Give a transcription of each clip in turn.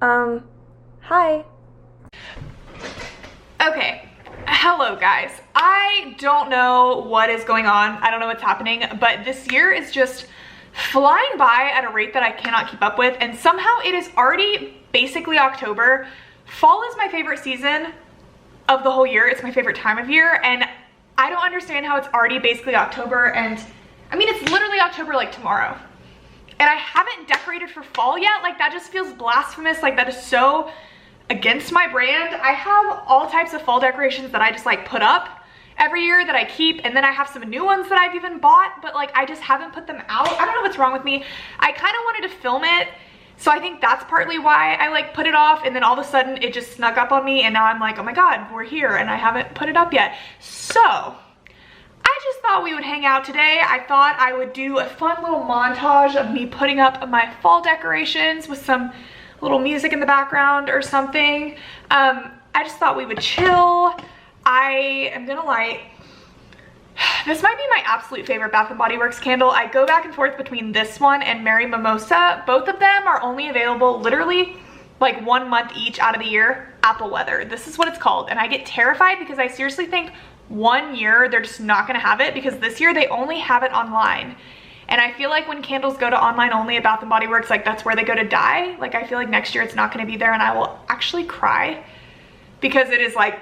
Hi. Okay, hello guys. I don't know what is going on. I don't know what's happening, but this year is just flying by at a rate that I cannot keep up with, and somehow it is already basically October. Fall is my favorite season of the whole year. It's my favorite time of year, and I don't understand how it's already basically October, and I mean, it's literally October like tomorrow. And I haven't decorated for fall yet. Like, that just feels blasphemous. Like, that is so against my brand. I have all types of fall decorations that I just like put up every year that I keep, and then I have some new ones that I've even bought, but like I just haven't put them out. I don't know what's wrong with me. I kind of wanted to film it, so I think that's partly why I like put it off, and then all of a sudden it just snuck up on me, and now I'm like, oh my god, we're here and I haven't put it up yet. So I just thought we would hang out today. I thought I would do a fun little montage of me putting up my fall decorations with some little music in the background or something. I just thought we would chill. I am gonna light, this might be my absolute favorite Bath & Body Works candle. I go back and forth between this one and Mary Mimosa. Both of them are only available literally like 1 month each out of the year. Apple weather, this is what it's called. And I get terrified because I seriously think 1 year they're just not gonna have it, because this year they only have it online. And I feel like when candles go to online only at Bath & Body Works, like that's where they go to die. Like, I feel like next year it's not gonna be there, and I will actually cry, because it is like,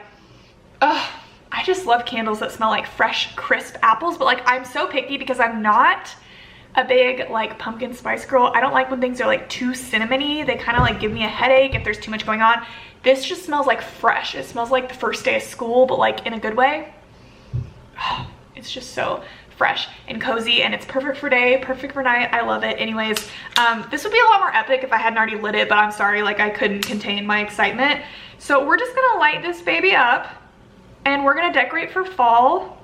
ugh, I just love candles that smell like fresh, crisp apples. But like, I'm so picky because I'm not a big like pumpkin spice girl. I don't like when things are like too cinnamony. They kind of like give me a headache if there's too much going on. This just smells like fresh. It smells like the first day of school, but like in a good way. It's just so fresh and cozy, and it's perfect for day, perfect for night. I love it. Anyways, this would be a lot more epic if I hadn't already lit it, but I'm sorry, like I couldn't contain my excitement. So we're just gonna light this baby up, and we're gonna decorate for fall.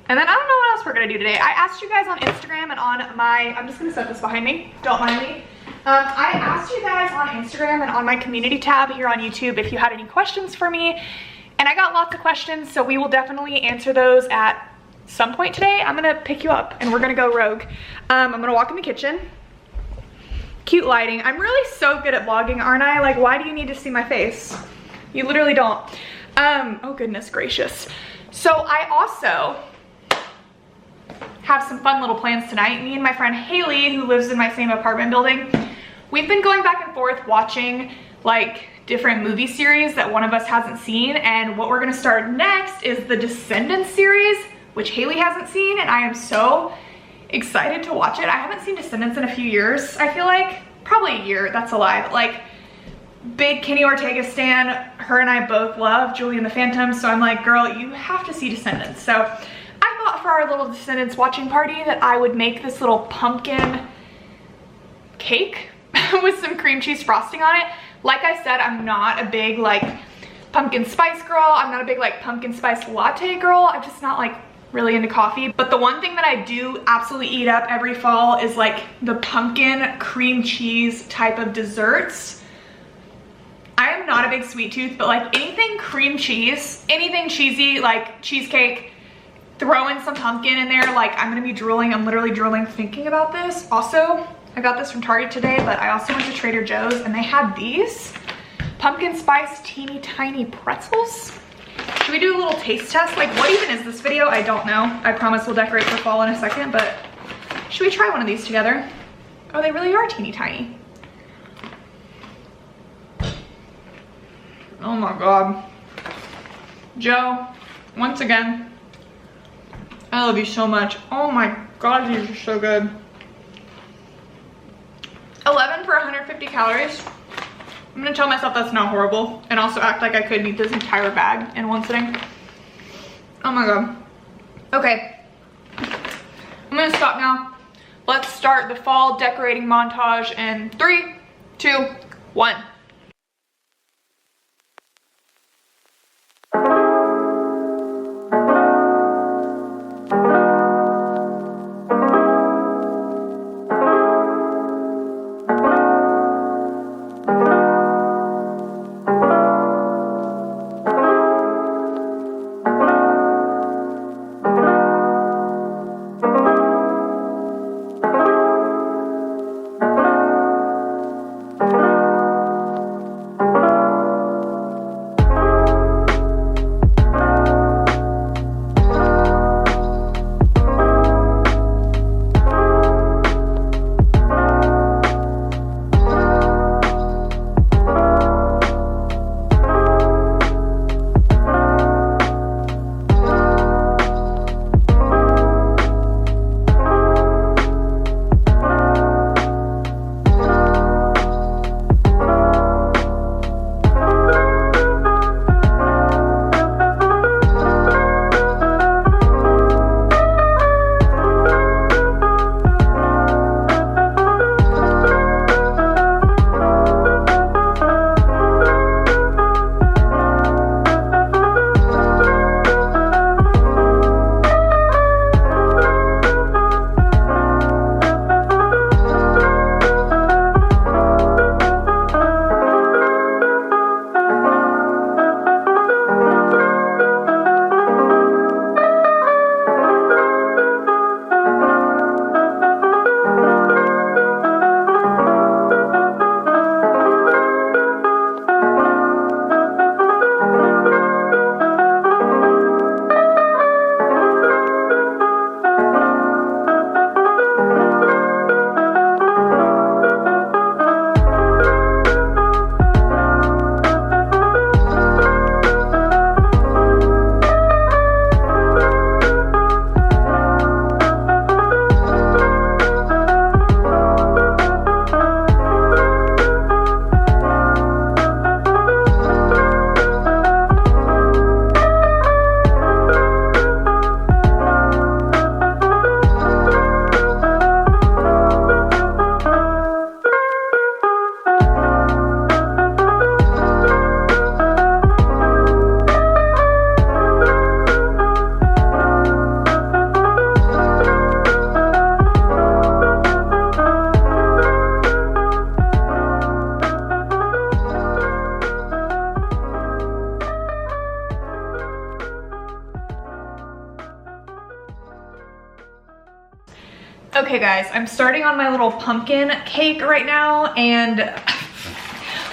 And then I don't know what else we're gonna do today. I asked you guys on Instagram and on my, I'm just gonna set this behind me, don't mind me. I asked you guys on Instagram and on my community tab here on YouTube if you had any questions for me, and I got lots of questions, so we will definitely answer those at some point today. I'm gonna pick you up and we're gonna go rogue. I'm gonna walk in the kitchen. Cute lighting. I'm really so good at vlogging, aren't I? Like, why do you need to see my face? You literally don't. Oh goodness gracious. So I also have some fun little plans tonight. Me and my friend Haley, who lives in my same apartment building, we've been going back and forth watching like different movie series that one of us hasn't seen, and what we're gonna start next is the Descendants series, which Haley hasn't seen, and I am so excited to watch it. I haven't seen Descendants in a few years. I feel like probably a year, that's a lie, but like big Kenny Ortega stan. Her and I both love Julie and the Phantom, so I'm like, girl, you have to see Descendants. So I thought for our little Descendants watching party that I would make this little pumpkin cake with some cream cheese frosting on it. Like I said, I'm not a big like pumpkin spice girl. I'm not a big like pumpkin spice latte girl. I'm just not like really into coffee. But the one thing that I do absolutely eat up every fall is like the pumpkin cream cheese type of desserts. I am not a big sweet tooth, but like anything cream cheese, anything cheesy, like cheesecake, throw in some pumpkin in there, like I'm gonna be drooling. I'm literally drooling thinking about this. Also, I got this from Target today, but I also went to Trader Joe's and they had these pumpkin spice teeny tiny pretzels. Should we do a little taste test? Like, what even is this video? I don't know. I promise we'll decorate for fall in a second, but should we try one of these together? Oh, they really are teeny tiny. Oh my God. Joe, once again, I love you so much. Oh my God, these are so good. 11 for 150 calories. I'm gonna tell myself that's not horrible and also act like I could eat this entire bag in one sitting. Oh my God. Okay, I'm gonna stop now. Let's start the fall decorating montage in 3, 2, 1. Okay guys, I'm starting on my little pumpkin cake right now, and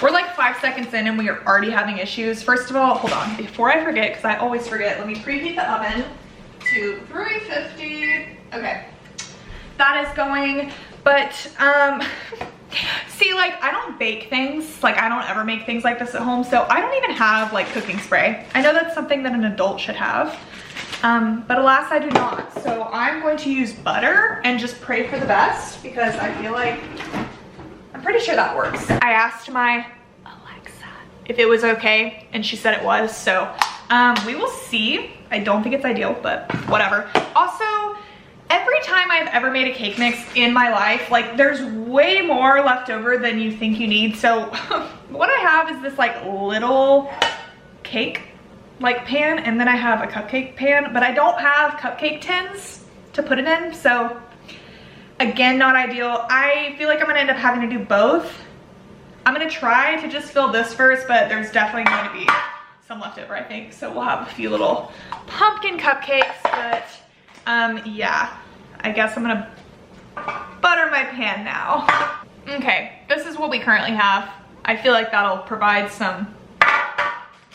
we're like 5 seconds in and we are already having issues. First of all, hold on, before I forget, because I always forget, let me preheat the oven to 350. Okay, that is going, but see, like, I don't bake things, like I don't ever make things like this at home, so I don't even have like cooking spray. I know that's something that an adult should have, but alas I do not. So I'm going to use butter and just pray for the best, because I feel like, I'm pretty sure that works. I asked my Alexa if it was okay, and she said it was, so we will see. I don't think it's ideal, but whatever. Also, every time I've ever made a cake mix in my life, like there's way more left over than you think you need. So what I have is this like little cake like pan, and then I have a cupcake pan, but I don't have cupcake tins to put it in. So again, not ideal. I feel like I'm gonna end up having to do both. I'm gonna try to just fill this first, but there's definitely going to be some leftover, I think. So we'll have a few little pumpkin cupcakes, but yeah, I guess I'm gonna butter my pan now. Okay, this is what we currently have. I feel like that'll provide some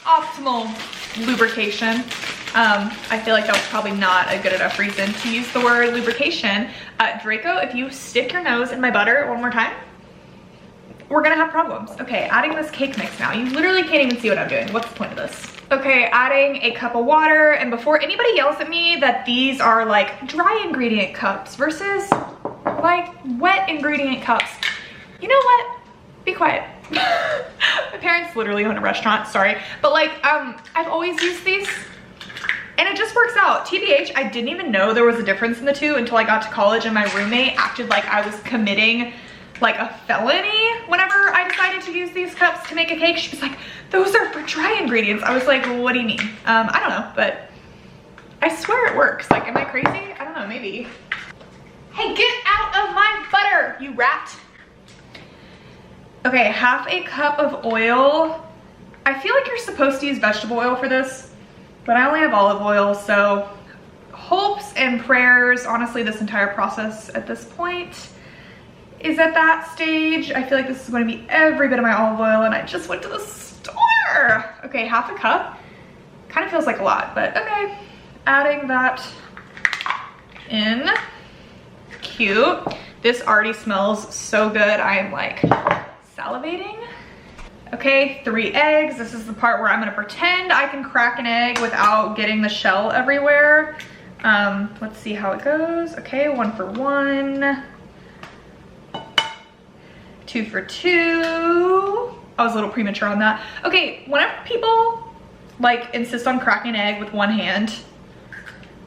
optimal lubrication. I feel like that was probably not a good enough reason to use the word lubrication. Draco, if you stick your nose in my butter one more time, we're gonna have problems. Okay, adding this cake mix now. You literally can't even see what I'm doing. What's the point of this? Okay, adding a cup of water, and before anybody yells at me that these are like dry ingredient cups versus like wet ingredient cups, you know what? Be quiet. My parents literally own a restaurant, sorry. But like, I've always used these and it just works out. TBH, I didn't even know there was a difference in the two until I got to college and my roommate acted like I was committing like a felony whenever I decided to use these cups to make a cake. She was like, those are for dry ingredients. I was like, well, what do you mean? I don't know, but I swear it works. Like, am I crazy? I don't know, maybe. Hey, get out of my butter, you rat. Okay, half a cup of oil. I feel like you're supposed to use vegetable oil for this, but I only have olive oil, so hopes and prayers. Honestly, this entire process at this point is at that stage. I feel like this is going to be every bit of my olive oil, and I just went to the store. Okay, half a cup. Kind of feels like a lot, but okay. Adding that in. Cute. This already smells so good. I am like salivating. Okay, 3 eggs. This is the part where I'm gonna pretend I can crack an egg without getting the shell everywhere. Let's see how it goes. Okay, 1 for 1. 2 for 2. I was a little premature on that. Okay, whenever people like insist on cracking an egg with one hand,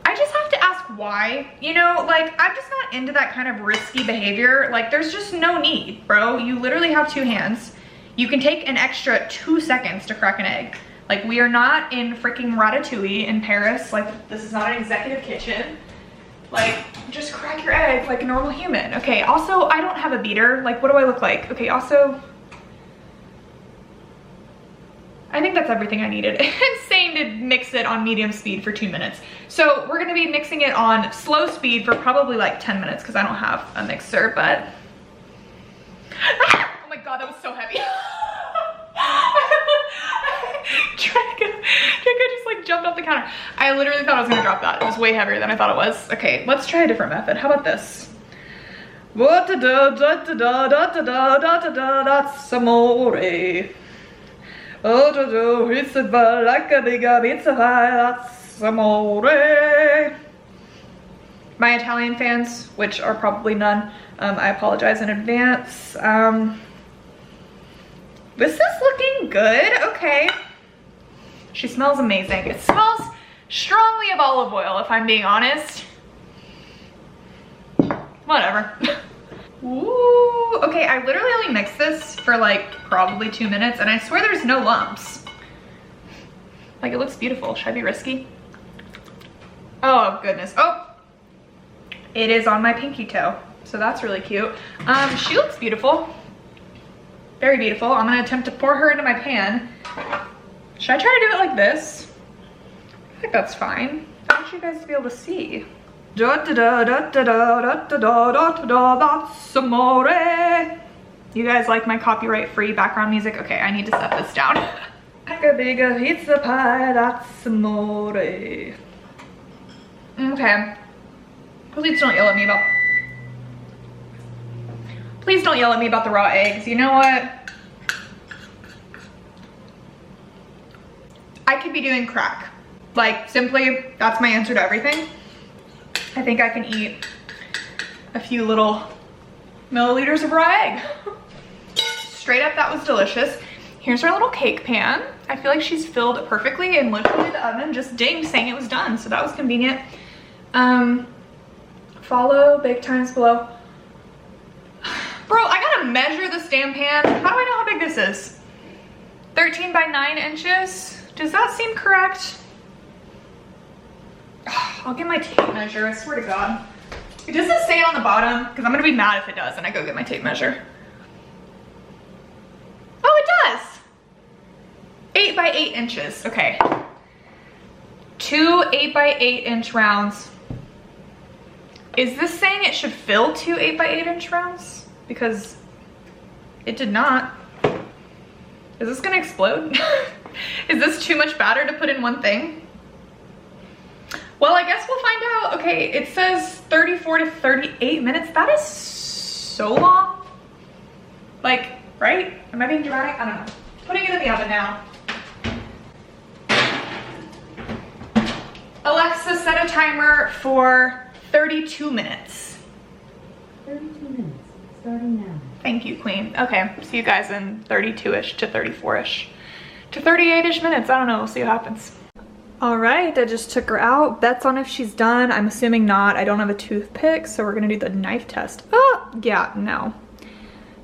I just have to ask why. You know, like, I'm just not into that kind of risky behavior. Like, there's just no need, bro. You literally have 2 hands. You can take an extra 2 seconds to crack an egg. Like, we are not in freaking Ratatouille in Paris. Like, this is not an executive kitchen. Like, just crack your egg like a normal human. Okay, also, I don't have a beater. Like, what do I look like? Okay, also, I think that's everything I needed. It's saying to mix it on medium speed for 2 minutes. So we're gonna be mixing it on slow speed for probably like 10 minutes because I don't have a mixer, but. Ah! Oh my God, that was so heavy. Draco just like jumped off the counter. I literally thought I was gonna drop that. It was way heavier than I thought it was. Okay, let's try a different method. How about this? That's amore. Oh, it's like a big pizza pie. That's amore. My Italian fans, which are probably none, I apologize in advance. This is looking good. Okay. She smells amazing. It smells strongly of olive oil, if I'm being honest. Whatever. Ooh, okay, I literally only mixed this for like probably 2 minutes, and I swear there's no lumps. Like, it looks beautiful. Should I be risky? Oh, goodness. Oh, it is on my pinky toe, so that's really cute. She looks beautiful. Very beautiful. I'm gonna attempt to pour her into my pan. Should I try to do it like this? I think that's fine. I want you guys to be able to see. Da da da da da da da da da da, that's amore. You guys like my copyright-free background music? Okay, I need to set this down. Like a bigger pizza pie, that's amore. Okay. Please don't yell at me about. Please don't yell at me about the raw eggs. You know what? I could be doing crack. Like, simply, that's my answer to everything. I think I can eat a few little milliliters of raw egg. Straight up, that was delicious. Here's our little cake pan. I feel like she's filled perfectly and literally the oven just dinged saying it was done, so that was convenient. Follow big times below. Bro, I gotta measure this damn pan. How do I know how big this is? 13 by 9 inches? Does that seem correct? I'll get my tape measure, I swear to God. It doesn't say it on the bottom, because I'm gonna be mad if it does and I go get my tape measure. Oh, it does! 8 by 8 inches, okay. 2 8 by 8 inch rounds. Is this saying it should fill 2 8 by 8 inch rounds? Because it did not. Is this gonna explode? Is this too much batter to put in one thing? Well, I guess we'll find out. Okay, it says 34 to 38 minutes. That is so long. Like, right? Am I being dramatic? I don't know. Putting it in the oven now. Alexa, set a timer for 32 minutes. 32 minutes, starting now. Thank you, Queen. Okay, see you guys in 32-ish to 34-ish to 38-ish minutes. I don't know, we'll see what happens. All right, I just took her out. Bets on if she's done. I'm assuming not. I don't have a toothpick, so we're gonna do the knife test. Oh, yeah, no.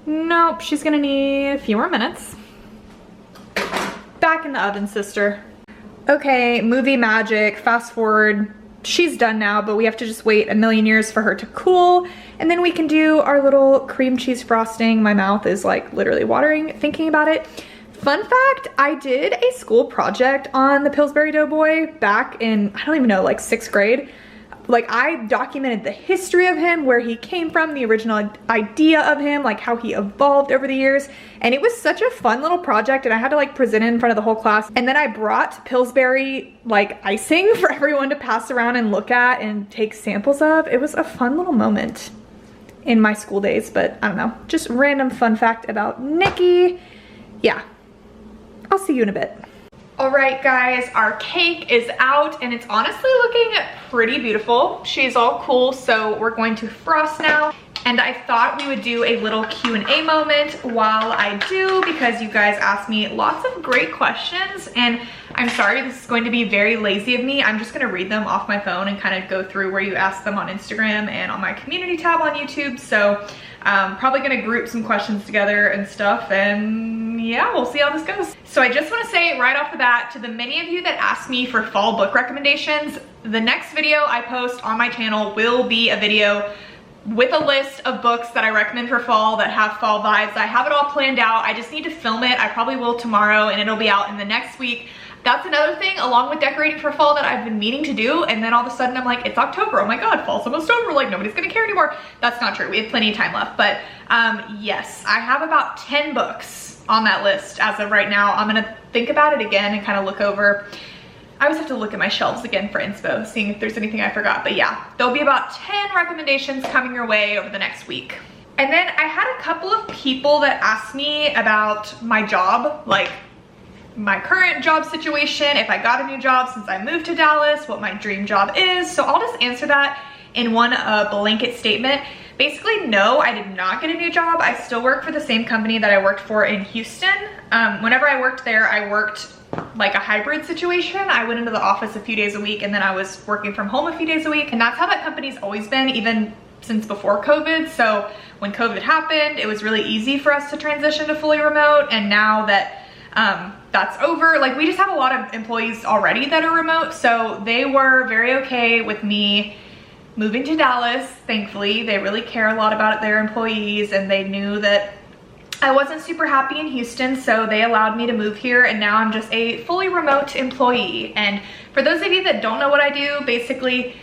Nope, she's gonna need a few more minutes. Back in the oven, sister. Okay, movie magic, fast forward. She's done now, but we have to just wait a million years for her to cool. And then we can do our little cream cheese frosting. My mouth is like literally watering thinking about it. Fun fact, I did a school project on the Pillsbury Doughboy back in, I don't even know, like 6th grade. Like, I documented the history of him, where he came from, the original idea of him, like how he evolved over the years. And it was such a fun little project, and I had to like present it in front of the whole class. And then I brought Pillsbury like icing for everyone to pass around and look at and take samples of. It was a fun little moment in my school days, but I don't know, just random fun fact about Nikki. Yeah, I'll see you in a bit. All right, guys, our cake is out and it's honestly looking pretty beautiful. She's all cool, so we're going to frost now. And I thought we would do a little Q&A moment while I do, because you guys asked me lots of great questions, and I'm sorry, this is going to be very lazy of me. I'm just gonna read them off my phone and kind of go through where you asked them on Instagram and on my community tab on YouTube. So probably gonna group some questions together and stuff, and yeah, we'll see how this goes. So I just wanna say right off the bat, to the many of you that asked me for fall book recommendations, the next video I post on my channel will be a video with a list of books that I recommend for fall that have fall vibes. I have it all planned out. I just need to film it. I probably will tomorrow, and it'll be out in the next week. That's another thing, along with decorating for fall, that I've been meaning to do, and then all of a sudden I'm like, it's October, oh my god, fall's almost over, like nobody's gonna care anymore. That's not true, we have plenty of time left, but yes, I have about 10 books on that list as of right now. I'm gonna think about it again and kind of look over. I always have to look at my shelves again for inspo, seeing if there's anything I forgot, but yeah, there'll be about 10 recommendations coming your way over the next week. And then I had a couple of people that asked me about my job, like my current job situation, if I got a new job since I moved to Dallas, what my dream job is. So I'll just answer that in one blanket statement. Basically, no, I did not get a new job. I still work for the same company that I worked for in Houston. Whenever I worked there, I worked like a hybrid situation. I went into the office a few days a week, and then I was working from home a few days a week. And that's how that company's always been, even since before COVID. So when COVID happened, it was really easy for us to transition to fully remote. And now that that's over, like we just have a lot of employees already that are remote. So they were very okay with me moving to Dallas, thankfully. They really care a lot about their employees, and they knew that I wasn't super happy in Houston, so they allowed me to move here, and now I'm just a fully remote employee. And for those of you that don't know what I do, basically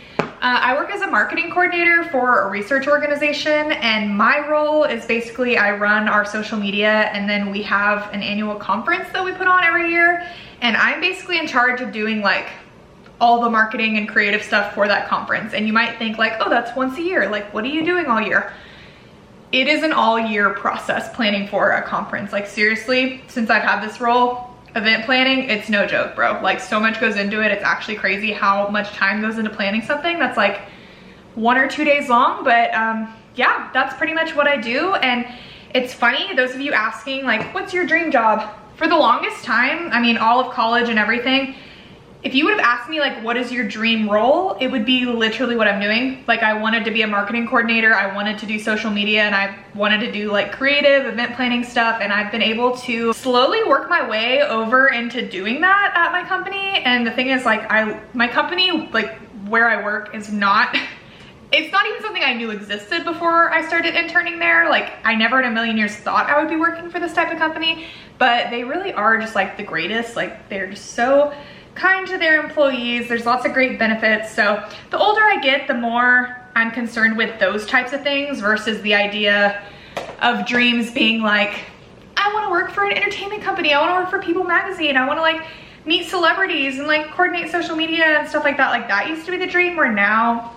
I work as a marketing coordinator for a research organization, and my role is basically I run our social media, and then we have an annual conference that we put on every year, and I'm basically in charge of doing like all the marketing and creative stuff for that conference. And you might think like, oh, that's once a year. Like, what are you doing all year? It is an all year process planning for a conference. Like seriously, since I've had this role, event planning, it's no joke, bro. Like so much goes into it. It's actually crazy how much time goes into planning something that's like 1 or 2 days long. But yeah, that's pretty much what I do. And it's funny, those of you asking like, what's your dream job? For the longest time, I mean, all of college and everything, if you would have asked me like, what is your dream role? It would be literally what I'm doing. Like I wanted to be a marketing coordinator. I wanted to do social media, and I wanted to do like creative event planning stuff. And I've been able to slowly work my way over into doing that at my company. And the thing is like, my company, like where I work is not, it's not even something I knew existed before I started interning there. Like I never in a million years thought I would be working for this type of company, but they really are just like the greatest. Like they're just so kind to their employees. There's lots of great benefits. So the older I get, the more I'm concerned with those types of things versus the idea of dreams being like, I want to work for an entertainment company. I want to work for People magazine. I want to like meet celebrities and like coordinate social media and stuff like that. Like that used to be the dream, where now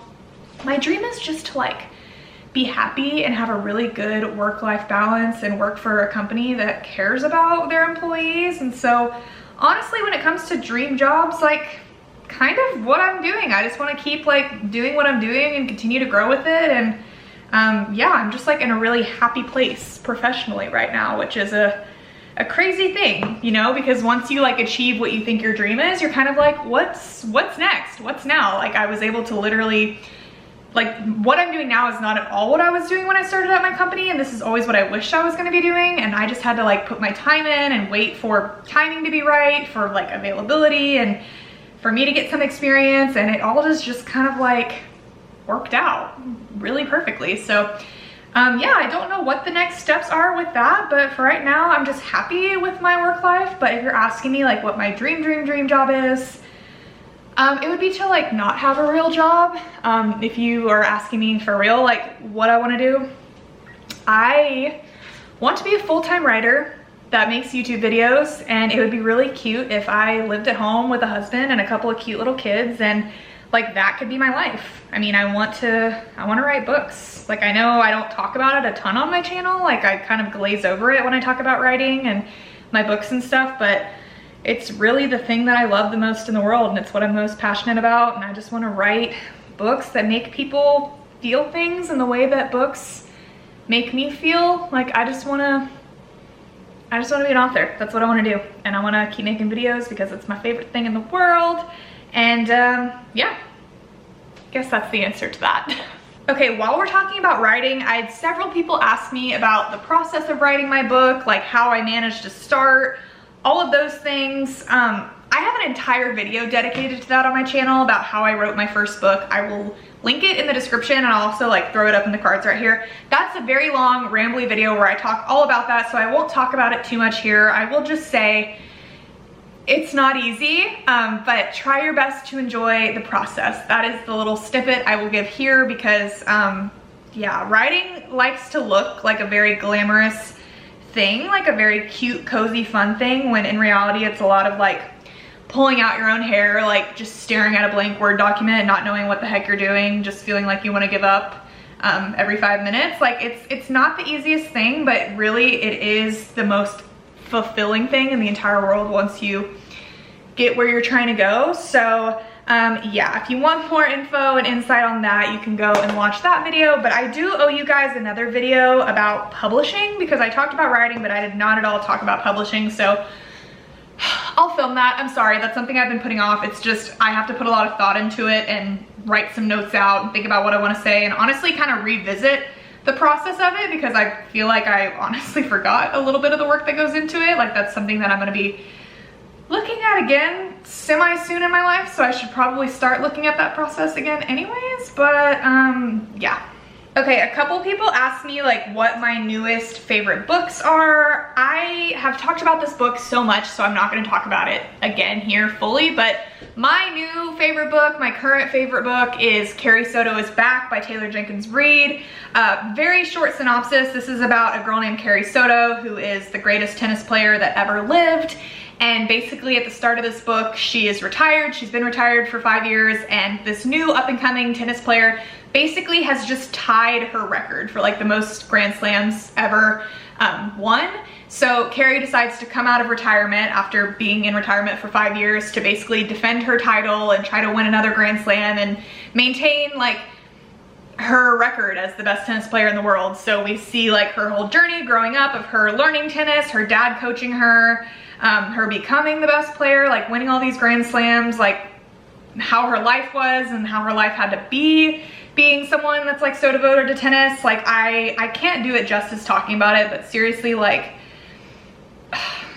my dream is just to like be happy and have a really good work-life balance and work for a company that cares about their employees. And so honestly, when it comes to dream jobs, like kind of what I'm doing, I just want to keep like doing what I'm doing and continue to grow with it. And yeah, I'm just like in a really happy place professionally right now, which is a crazy thing, you know, because once you like achieve what you think your dream is, you're kind of like, what's next? What's now? Like I was able to literally, like what I'm doing now is not at all what I was doing when I started at my company, and this is always what I wished I was going to be doing. And I just had to like put my time in and wait for timing to be right, for like availability and for me to get some experience, and it all just kind of like worked out really perfectly. So yeah, I don't know what the next steps are with that, but for right now I'm just happy with my work life. But if you're asking me like what my dream job is, it would be to like not have a real job. If you are asking me for real, like what I want to do, I want to be a full-time writer that makes YouTube videos, and it would be really cute if I lived at home with a husband and a couple of cute little kids, and like that could be my life. I mean, I want to write books. Like I know I don't talk about it a ton on my channel. Like I kind of glaze over it when I talk about writing and my books and stuff, but it's really the thing that I love the most in the world, and it's what I'm most passionate about. And I just want to write books that make people feel things in the way that books make me feel. Like I just want to be an author. That's what I want to do. And I want to keep making videos because it's my favorite thing in the world. And yeah, I guess that's the answer to that. Okay, while we're talking about writing, I had several people ask me about the process of writing my book, like how I managed to start, all of those things. I have an entire video dedicated to that on my channel about how I wrote my first book. I will link it in the description, and I'll also like throw it up in the cards right here. That's a very long rambly video where I talk all about that, so I won't talk about it too much here. I will just say it's not easy, but try your best to enjoy the process. That is the little snippet I will give here because yeah, writing likes to look like a very glamorous thing, like a very cute, cozy, fun thing, when in reality it's a lot of like pulling out your own hair, like just staring at a blank Word document and not knowing what the heck you're doing, just feeling like you want to give up every 5 minutes. Like it's not the easiest thing, but really it is the most fulfilling thing in the entire world once you get where you're trying to go. So yeah, if you want more info and insight on that, you can go and watch that video. But I do owe you guys another video about publishing, because I talked about writing, but I did not at all talk about publishing. So I'll film that. I'm sorry, that's something I've been putting off. It's just, I have to put a lot of thought into it and write some notes out and think about what I want to say, and honestly kind of revisit the process of it, because I feel like I honestly forgot a little bit of the work that goes into it. Like that's something that I'm going to be looking at again semi soon in my life, so I should probably start looking at that process again anyways. But yeah, Okay, a couple people asked me like what my newest favorite books are. I have talked about this book so much, so I'm not gonna talk about it again here fully, but my new favorite book, my current favorite book is Carrie Soto is Back by Taylor Jenkins Reid. Very short synopsis. This is about a girl named Carrie Soto who is the greatest tennis player that ever lived. And basically at the start of this book, she is retired. She's been retired for 5 years, and this new up and coming tennis player basically has just tied her record for like the most Grand Slams ever won. So Carrie decides to come out of retirement after being in retirement for 5 years to basically defend her title and try to win another Grand Slam and maintain like her record as the best tennis player in the world. So we see like her whole journey growing up of her learning tennis, her dad coaching her, her becoming the best player, like winning all these Grand Slams, like how her life was and how her life had to be being someone that's like so devoted to tennis. Like I can't do it justice talking about it, but seriously, like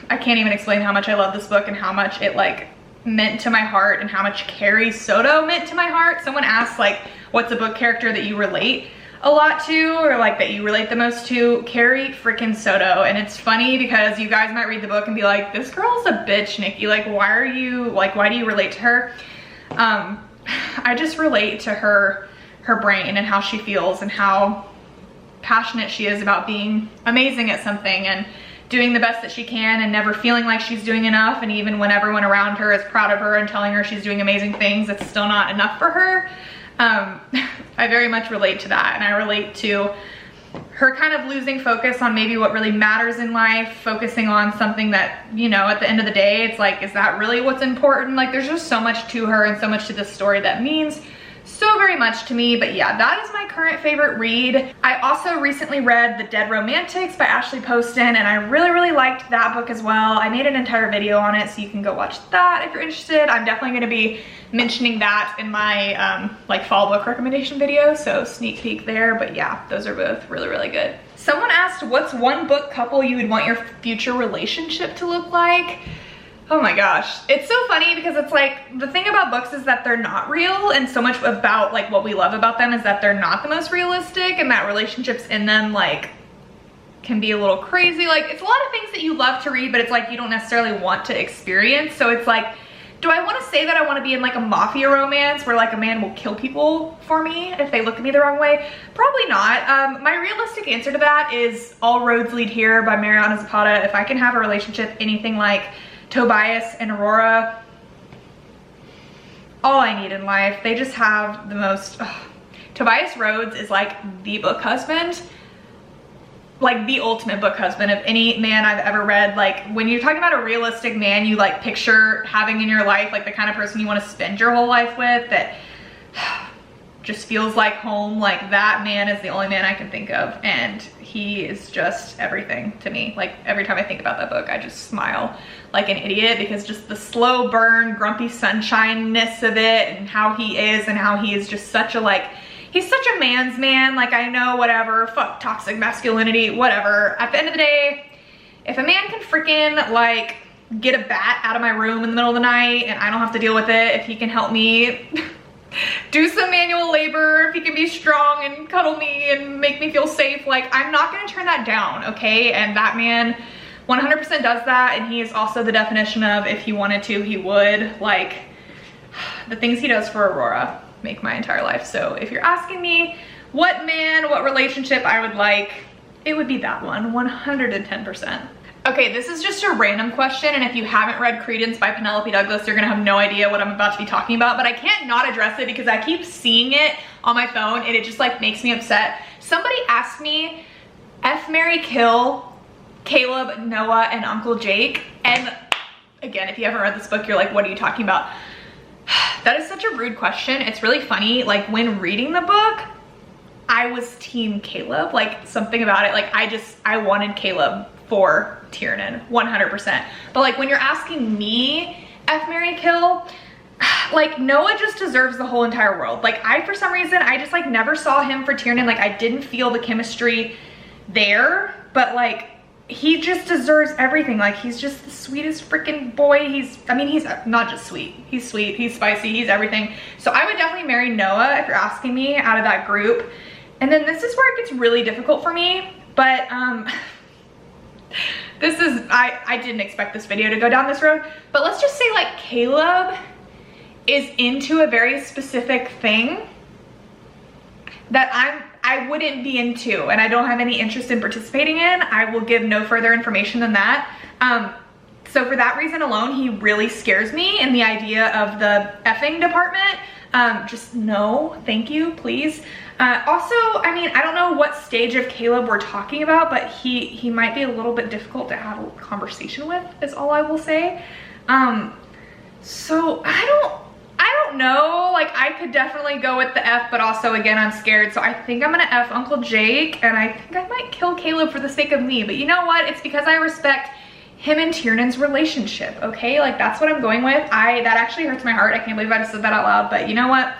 I can't even explain how much I love this book and how much it like meant to my heart and how much Carrie Soto meant to my heart. Someone asked like, what's a book character that you relate a lot to, or like that you relate the most to? Carrie freaking Soto. And it's funny because you guys might read the book and be like, this girl's a bitch, Nikki. Like, why do you relate to her? I just relate to her brain and how she feels and how passionate she is about being amazing at something and doing the best that she can and never feeling like she's doing enough. And even when everyone around her is proud of her and telling her she's doing amazing things, it's still not enough for her. I very much relate to that, and I relate to her kind of losing focus on maybe what really matters in life, focusing on something that, you know, at the end of the day, it's like, is that really what's important? Like, there's just so much to her and so much to this story that means so very much to me. But yeah, that is my current favorite read. I also recently read The Dead Romantics by Ashley Poston, and I really liked that book as well. I made an entire video on it, so you can go watch that if you're interested. I'm definitely going to be mentioning that in my like fall book recommendation video, so sneak peek there. But yeah, those are both really good. Someone asked, what's one book couple you would want your future relationship to look like? Oh my gosh, it's so funny because it's like, the thing about books is that they're not real, and so much about like what we love about them is that they're not the most realistic, and that relationships in them like can be a little crazy. Like, it's a lot of things that you love to read, but it's like you don't necessarily want to experience. So it's like, do I want to say that I want to be in like a mafia romance where like a man will kill people for me if they look at me the wrong way? Probably not. My realistic answer to that is All Roads Lead Here by Mariana Zapata. If I can have a relationship anything like Tobias and Aurora, all I need in life. They just have the most, Tobias Rhodes is like the book husband, like the ultimate book husband of any man I've ever read. Like, when you're talking about a realistic man you like picture having in your life, like the kind of person you want to spend your whole life with, that just feels like home, like that man is the only man I can think of, and he is just everything to me. Like, every time I think about that book, I just smile like an idiot, because just the slow burn, grumpy sunshine-ness of it, and how he is, and how he is just such a like, he's such a man's man. Like, I know, whatever, fuck toxic masculinity, whatever. At the end of the day, if a man can freaking like get a bat out of my room in the middle of the night and I don't have to deal with it, if he can help me do some manual labor, if he can be strong and cuddle me and make me feel safe, like, I'm not gonna turn that down, okay? And that man 100% does that, and he is also the definition of, if he wanted to, he would. Like, the things he does for Aurora make my entire life. So if you're asking me what man, what relationship I would like, it would be that one, 110%. Okay, this is just a random question, and if you haven't read Credence by Penelope Douglas, you're gonna have no idea what I'm about to be talking about, but I can't not address it because I keep seeing it on my phone and it just like makes me upset. Somebody asked me, F, marry, kill Caleb, Noah, and Uncle Jake. And again, if you haven't read this book, you're like, what are you talking about? That is such a rude question. It's really funny. Like, when reading the book, I was team Caleb. Like, something about it, like, I wanted Caleb for Tiernan, 100%. But like, when you're asking me, F, marry, kill, like, Noah just deserves the whole entire world. Like, for some reason, I just like never saw him for Tiernan. Like, I didn't feel the chemistry there, but like, he just deserves everything. Like, he's just the sweetest freaking boy. He's not just sweet, he's sweet, he's spicy, he's everything. So I would definitely marry Noah if you're asking me out of that group. And then this is where it gets really difficult for me, but this is, I didn't expect this video to go down this road, but let's just say like Caleb is into a very specific thing that I wouldn't be into and I don't have any interest in participating in. I will give no further information than that. So for that reason alone, he really scares me, and the idea of the effing department, just no, thank you, please. Also, I mean, I don't know what stage of Caleb we're talking about, but he might be a little bit difficult to have a conversation with, is all I will say. So I don't know, like I could definitely go with the F, but also again, I'm scared. So I think I'm gonna F Uncle Jake, and I think I might kill Caleb for the sake of me, but you know what? It's because I respect him and Tiernan's relationship, okay? Like that's what I'm going with. That actually hurts my heart. I can't believe I just said that out loud, but you know what?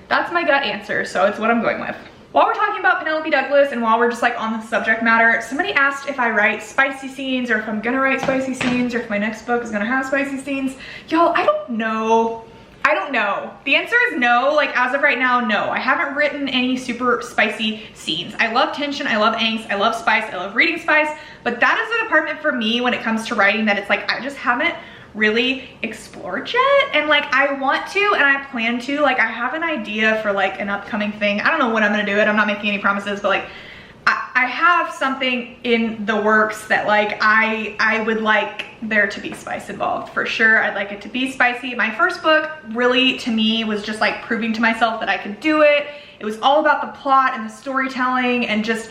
That's my gut answer, so it's what I'm going with. While we're talking about Penelope Douglas and while we're just like on the subject matter, somebody asked if I write spicy scenes or if I'm gonna write spicy scenes or if my next book is gonna have spicy scenes. Y'all, I don't know. I don't know. The answer is no. Like as of right now, no. I haven't written any super spicy scenes. I love tension, I love angst, I love spice, I love reading spice, but that is a department for me when it comes to writing that it's like I just haven't really explored yet, and like I want to and I plan to. Like I have an idea for like an upcoming thing. I don't know when I'm gonna do it. I'm not making any promises, but like I have something in the works that like I would like there to be spice involved for sure. I'd like it to be spicy. My first book really to me was just like proving to myself that I could do it. It was all about the plot and the storytelling and just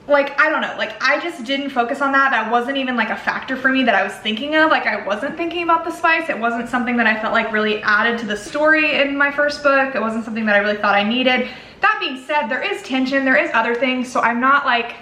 like, I don't know, like I just didn't focus on that. That wasn't even like a factor for me that I was thinking of. Like I wasn't thinking about the spice. It wasn't something that I felt like really added to the story in my first book. It wasn't something that I really thought I needed. That being said, there is tension, there is other things, so I'm not like,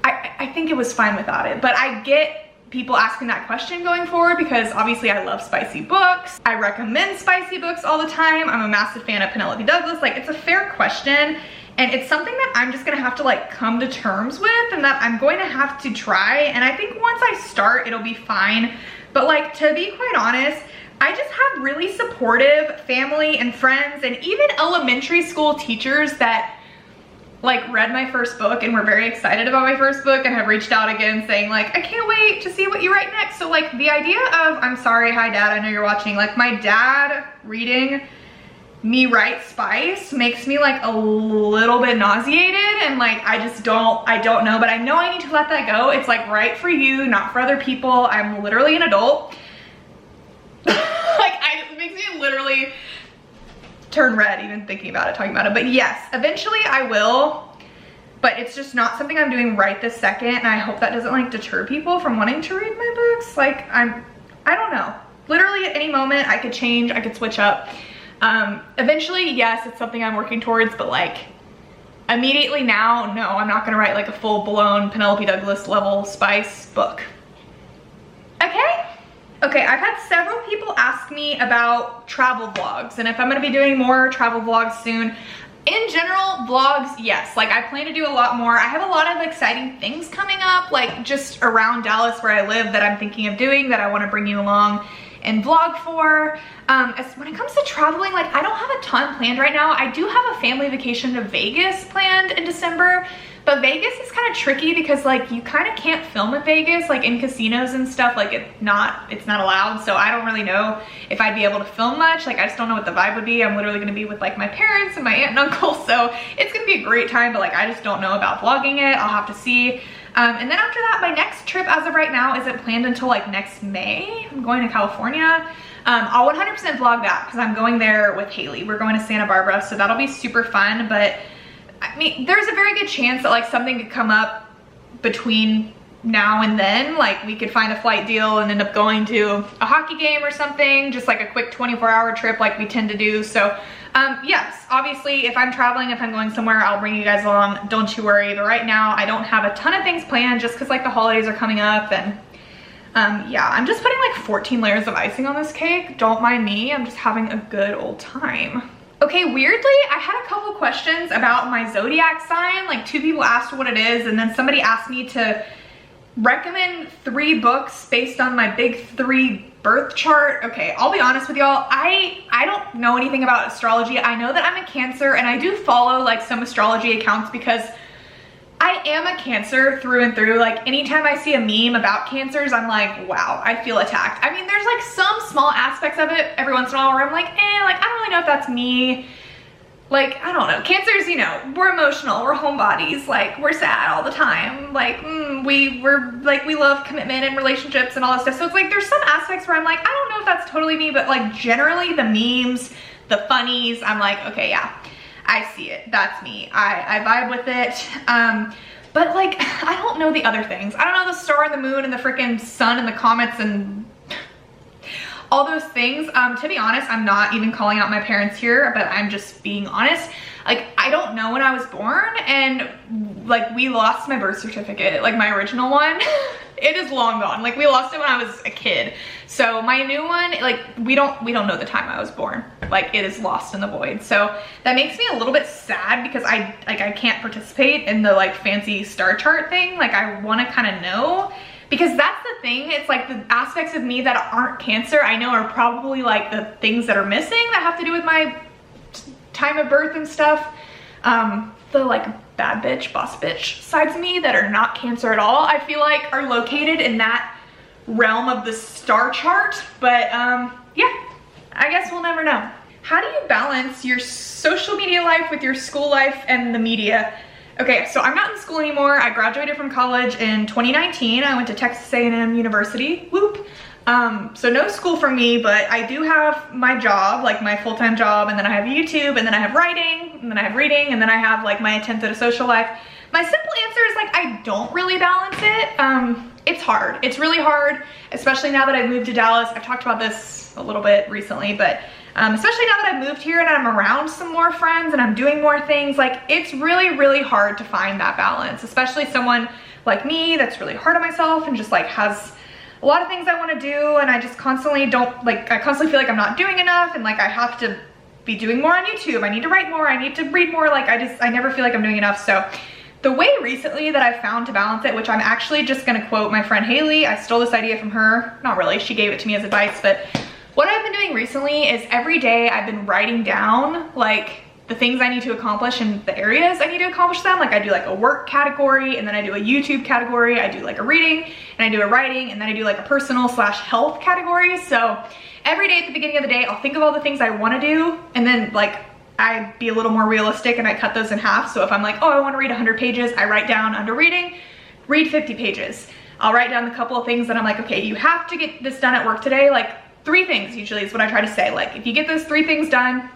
I think it was fine without it, but I get people asking that question going forward because obviously I love spicy books. I recommend spicy books all the time. I'm a massive fan of Penelope Douglas. Like it's a fair question. And it's something that I'm just gonna have to like come to terms with and that I'm going to have to try. And I think once I start, it'll be fine. But like, to be quite honest, I just have really supportive family and friends and even elementary school teachers that like read my first book and were very excited about my first book and have reached out again saying like, I can't wait to see what you write next. So like the idea of, I'm sorry, hi dad, I know you're watching, like my dad reading me write spice makes me like a little bit nauseated, and like I don't know, but I know I need to let that go. It's like right for you, not for other people. I'm literally an adult. It makes me literally turn red even thinking about it, talking about it. But yes, eventually I will, but it's just not something I'm doing right this second, and I hope that doesn't like deter people from wanting to read my books. Like I don't know. Literally at any moment I could change, I could switch up. Eventually, yes, it's something I'm working towards, but like immediately now, no, I'm not gonna write like a full-blown Penelope Douglas level spice book. Okay, I've had several people ask me about travel vlogs and if I'm gonna be doing more travel vlogs soon. In general, vlogs, yes, like I plan to do a lot more. I have a lot of exciting things coming up, like just around Dallas where I live that I'm thinking of doing that I wanna bring you along and vlog for. When it comes to traveling, like I don't have a ton planned right now. I do have a family vacation to Vegas planned in December, but Vegas is kind of tricky because like you kind of can't film in Vegas, like in casinos and stuff, like it's not allowed. So I don't really know if I'd be able to film much. Like I just don't know what the vibe would be. I'm literally gonna be with like my parents and my aunt and uncle, so it's gonna be a great time, but like I just don't know about vlogging it. I'll have to see. And then after that, my next trip as of right now isn't planned until like next May. I'm going to California. I'll 100% vlog that because I'm going there with Haley. We're going to Santa Barbara, so that'll be super fun. But I mean, there's a very good chance that like something could come up between now and then. Like we could find a flight deal and end up going to a hockey game or something, just like a quick 24-hour trip like we tend to do. So yes, obviously if I'm traveling, if I'm going somewhere, I'll bring you guys along, don't you worry. But right now I don't have a ton of things planned just because like the holidays are coming up, and yeah, I'm just putting like 14 layers of icing on this cake. Don't mind me, I'm just having a good old time. Okay, weirdly, I had a couple questions about my zodiac sign. Like 2 people asked what it is, and then somebody asked me to recommend 3 books based on my big 3 birth chart. Okay, I'll be honest with y'all. I don't know anything about astrology. I know that I'm a Cancer, and I do follow like some astrology accounts because I am a Cancer through and through. Like anytime I see a meme about Cancers, I'm like, wow, I feel attacked. I mean, there's like some small aspects of it every once in a while where I'm like, like I don't really know if that's me. Like, I don't know. Cancers, you know, we're emotional, we're homebodies, like we're sad all the time. Like, we love commitment and relationships and all that stuff. So it's like, there's some aspects where I'm like, I don't know if that's totally me, but like generally the memes, the funnies, I'm like, okay, yeah, I see it. That's me. I vibe with it. But like, I don't know the other things. I don't know the star and the moon and the freaking sun and the comets and all those things. To be honest, I'm not even calling out my parents here, but I'm just being honest. Like, I don't know when I was born, and like we lost my birth certificate, like my original one. It is long gone. Like we lost it when I was a kid. So my new one, like we don't know the time I was born. Like it is lost in the void. So that makes me a little bit sad because I can't participate in the like fancy star chart thing. Like I want to kind of know. Because that's the thing, it's like the aspects of me that aren't Cancer, I know are probably like the things that are missing that have to do with my time of birth and stuff. The like bad bitch, boss bitch sides of me that are not Cancer at all, I feel like are located in that realm of the star chart. But yeah, I guess we'll never know. How do you balance your social media life with your school life and the media? Okay, so I'm not in school anymore. I graduated from college in 2019. I went to Texas A&M University, whoop. So no school for me, but I do have my job, like my full-time job, and then I have YouTube, and then I have writing, and then I have reading, and then I have like my attempt at a social life. My simple answer is like, I don't really balance it. It's hard, it's really hard, especially now that I've moved to Dallas. I've talked about this a little bit recently, but especially now that I've moved here and I'm around some more friends and I'm doing more things, like it's really, really hard to find that balance, especially someone like me that's really hard on myself and just like has a lot of things I want to do, and I just constantly I constantly feel like I'm not doing enough, and like I have to be doing more on YouTube. I need to write more, I need to read more, like I never feel like I'm doing enough. So the way recently that I've found to balance it, which I'm actually just gonna quote my friend Haley, I stole this idea from her, not really, she gave it to me as advice, but what I've been doing recently is every day I've been writing down like the things I need to accomplish and the areas I need to accomplish them. Like I do like a work category, and then I do a YouTube category, I do like a reading, and I do a writing, and then I do like a personal / health category. So every day at the beginning of the day, I'll think of all the things I wanna do, and then like I be a little more realistic and I cut those in half. So if I'm like, oh, I wanna read 100 pages, I write down under reading, read 50 pages. I'll write down a couple of things that I'm like, okay, you have to get this done at work today. Like 3 things usually is what I try to say. Like if you get those 3 things done,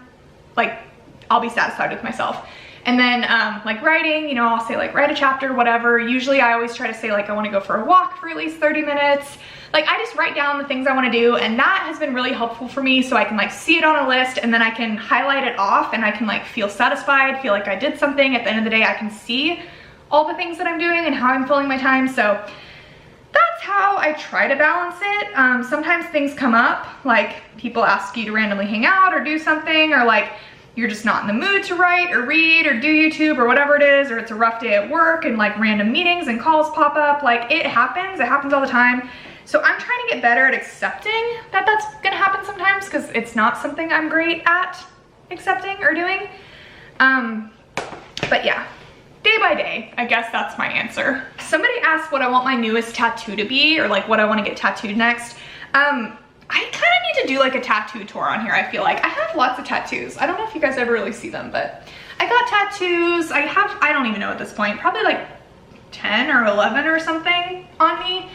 like I'll be satisfied with myself. And then like writing, you know, I'll say like write a chapter, whatever. Usually I always try to say like I want to go for a walk for at least 30 minutes. Like I just write down the things I want to do, and that has been really helpful for me, so I can like see it on a list, and then I can highlight it off, and I can like feel satisfied, feel like I did something. At the end of the day, I can see all the things that I'm doing and how I'm filling my time. So that's how I try to balance it. Sometimes things come up, like people ask you to randomly hang out or do something, or like you're just not in the mood to write or read or do YouTube or whatever it is, or it's a rough day at work and like random meetings and calls pop up. Like it happens all the time. So I'm trying to get better at accepting that that's gonna happen sometimes, because it's not something I'm great at accepting or doing. But yeah, day by day, I guess that's my answer. Somebody asked what I want my newest tattoo to be, or like what I want to get tattooed next. I kind of need to do like a tattoo tour on here. I feel like I have lots of tattoos. I don't know if you guys ever really see them, but I got tattoos. I don't even know at this point, probably like 10 or 11 or something on me.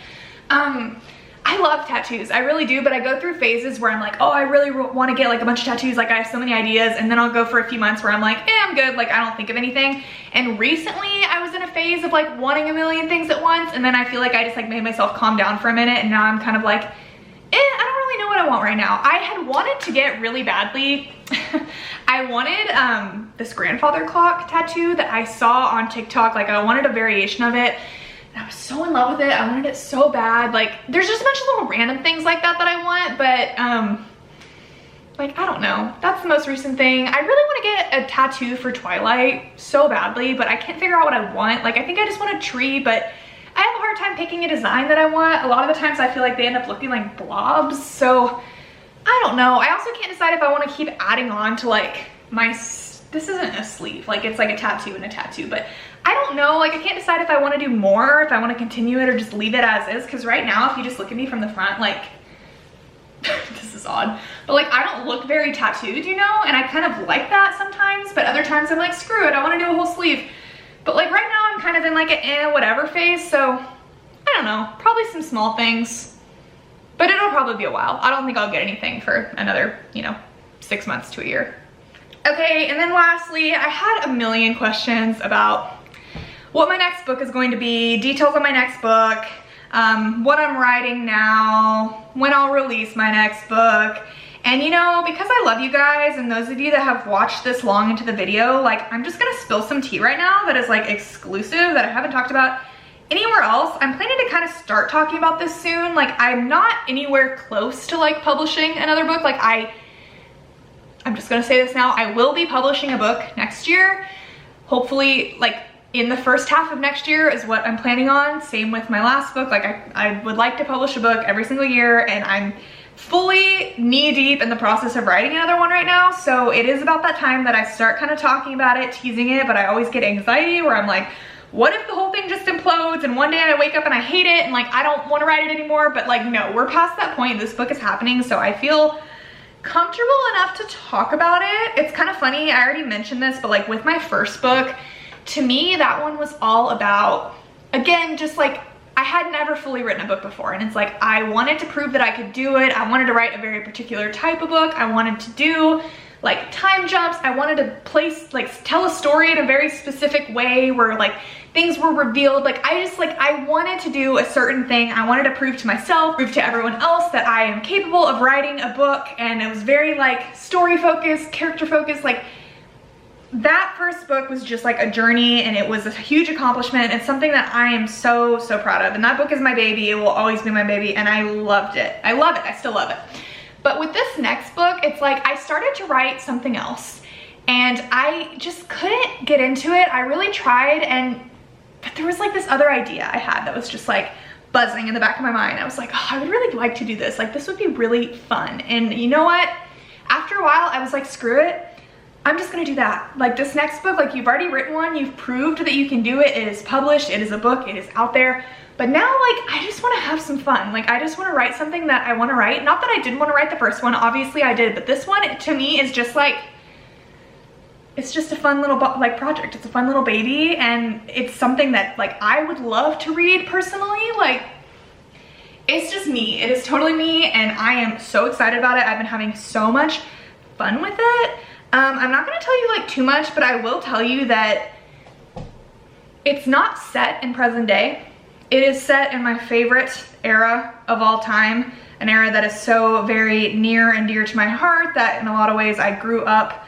I love tattoos, I really do, but I go through phases where I'm like, oh, I really want to get like a bunch of tattoos, like I have so many ideas, and then I'll go for a few months where I'm like, I'm good, like I don't think of anything. And recently I was in a phase of like wanting a million things at once, and then I feel like I just like made myself calm down for a minute, and now I'm kind of like, I don't really know what I want right now. I had wanted to get really badly, I wanted this grandfather clock tattoo that I saw on TikTok. Like I wanted a variation of it. I was so in love with it. I wanted it so bad. Like there's just a bunch of little random things like that that I want, but like I don't know. That's the most recent thing. I really want to get a tattoo for Twilight so badly, but I can't figure out what I want. Like I think I just want a tree, but I have a hard hard time picking a design that I want. A lot of the times I feel like they end up looking like blobs, so I don't know. I also can't decide if I want to keep adding on to like my, this isn't a sleeve, like it's like a tattoo and a tattoo, but I don't know, like I can't decide if I want to do more, if I want to continue it or just leave it as is, because right now if you just look at me from the front, like this is odd, but like I don't look very tattooed, you know, and I kind of like that sometimes, but other times I'm like, screw it, I want to do a whole sleeve. But like right now I'm kind of in like a whatever phase, so I don't know, probably some small things, but it'll probably be a while. I don't think I'll get anything for another, you know, 6 months to a year. Okay, and then lastly, I had a million questions about what my next book is going to be, details on my next book, what I'm writing now, when I'll release my next book. And you know, because I love you guys and those of you that have watched this long into the video, like I'm just gonna spill some tea right now that is like exclusive that I haven't talked about anywhere else. I'm planning to kind of start talking about this soon. Like I'm not anywhere close to like publishing another book. Like I'm just gonna say this now, I will be publishing a book next year. Hopefully like in the first half of next year is what I'm planning on. Same with my last book. Like I would like to publish a book every single year, and I'm fully knee deep in the process of writing another one right now. So it is about that time that I start kind of talking about it, teasing it, but I always get anxiety where I'm like, what if the whole thing just implodes and one day I wake up and I hate it and like I don't want to write it anymore? But like no, we're past that point. This book is happening, so I feel comfortable enough to talk about it. It's kind of funny, I already mentioned this, but like with my first book, to me that one was all about, again, just like I had never fully written a book before, and it's like I wanted to prove that I could do it. I wanted to write a very particular type of book. I wanted to do like time jumps. I wanted to place, like tell a story in a very specific way where like things were revealed. Like I wanted to do a certain thing. I wanted to prove to myself, prove to everyone else that I am capable of writing a book, and it was very like story focused, character focused. Like that first book was just like a journey, and it was a huge accomplishment. It's something that I am so proud of, and that book is my baby. It will always be my baby, and I loved it. I love it. I still love it. But with this next book, it's like I started to write something else, and I just couldn't get into it. I really tried, but there was like this other idea I had that was just like buzzing in the back of my mind. I was like, oh, I would really like to do this. Like this would be really fun. And you know what? After a while, I was like, screw it. I'm just gonna do that. Like this next book, like you've already written one, you've proved that you can do it, it is published, it is a book, it is out there. But now like, I just wanna have some fun. Like I just wanna write something that I wanna write. Not that I didn't wanna write the first one, obviously I did, but this one to me is just like, it's just a fun little like project. It's a fun little baby, and it's something that like I would love to read personally. Like it's just me, it is totally me, and I am so excited about it. I've been having so much fun with it. I'm not gonna tell you like too much, but I will tell you that it's not set in present day. It is set in my favorite era of all time, an era that is so very near and dear to my heart that in a lot of ways I grew up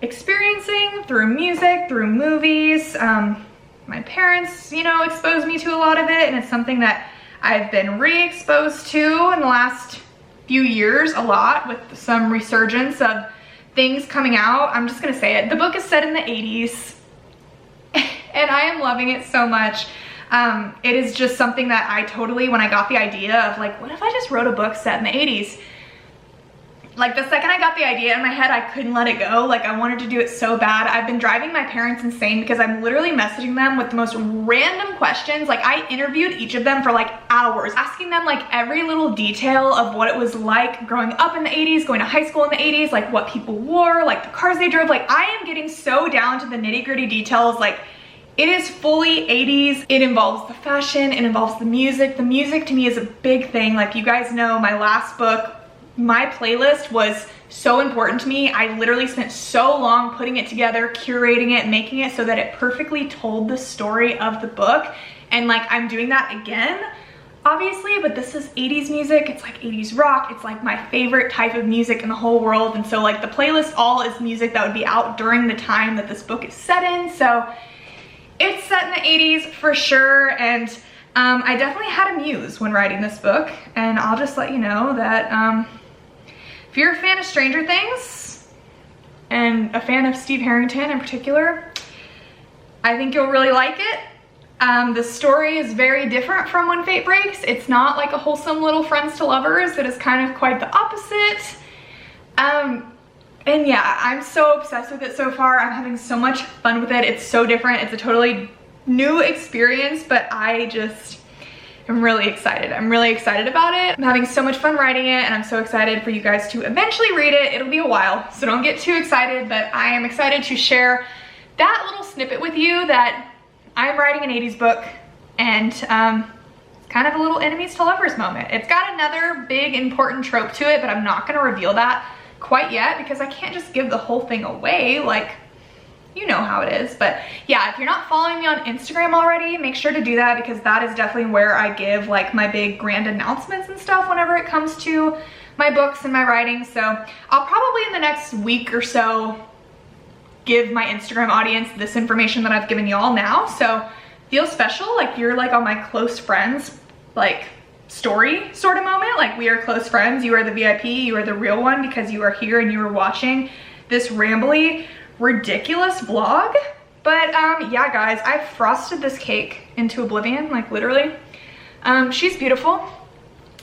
experiencing through music, through movies. My parents, you know, exposed me to a lot of it, and it's something that I've been re-exposed to in the last few years a lot, with some resurgence of things coming out. I'm just gonna say it. The book is set in the 80s and I am loving it so much. It is just something that I totally, when I got the idea of like, what if I just wrote a book set in the 80s? Like the second I got the idea in my head, I couldn't let it go. Like I wanted to do it so bad. I've been driving my parents insane because I'm literally messaging them with the most random questions. Like I interviewed each of them for like hours, asking them like every little detail of what it was like growing up in the 80s, going to high school in the 80s, like what people wore, like the cars they drove. Like I am getting so down to the nitty-gritty details. Like it is fully 80s. It involves the fashion, it involves the music. The music to me is a big thing. Like you guys know, my last book, my playlist was so important to me. I literally spent so long putting it together, curating it, making it so that it perfectly told the story of the book. And like I'm doing that again, obviously, but this is 80s music. It's like 80s rock. It's like my favorite type of music in the whole world. And so like the playlist all is music that would be out during the time that this book is set in. So it's set in the 80s for sure. And I definitely had a muse when writing this book. And I'll just let you know that if you're a fan of Stranger Things and a fan of Steve Harrington in particular, I think you'll really like it. The story is very different from When Fate Breaks. It's not like a wholesome little friends to lovers. It is kind of quite the opposite. And yeah, I'm so obsessed with it so far. I'm having so much fun with it. It's so different. It's a totally new experience, but I just am really excited. I'm really excited about it. I'm having so much fun writing it, and I'm so excited for you guys to eventually read it. It'll be a while, so don't get too excited, but I am excited to share that little snippet with you that I'm writing an 80s book, and it's kind of a little enemies to lovers moment. It's got another big important trope to it, but I'm not gonna reveal that quite yet because I can't just give the whole thing away. Like, you know how it is. But yeah, if you're not following me on Instagram already, make sure to do that, because that is definitely where I give like my big grand announcements and stuff whenever it comes to my books and my writing. So I'll probably in the next week or so give my Instagram audience this information that I've given y'all now. So feel special, like you're like on my close friends like story sort of moment. Like, we are close friends. You are the VIP, you are the real one, because you are here and you are watching this rambly, ridiculous vlog. But yeah guys, I frosted this cake into oblivion, like literally. She's beautiful.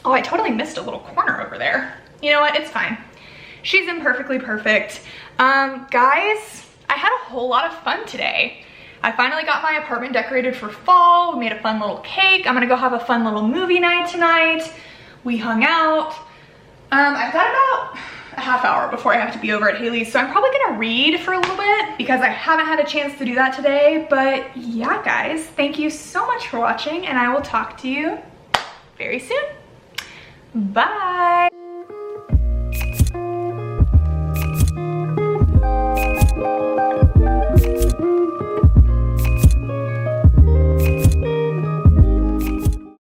Oh, I totally missed a little corner over there. You know what, it's fine. She's imperfectly perfect. Guys, I had a whole lot of fun today. I finally got my apartment decorated for fall. We made a fun little cake. I'm gonna go have a fun little movie night tonight. We hung out. I've got about a half hour before I have to be over at Haley's, so I'm probably gonna read for a little bit because I haven't had a chance to do that today. But yeah guys, thank you so much for watching, and I will talk to you very soon. Bye.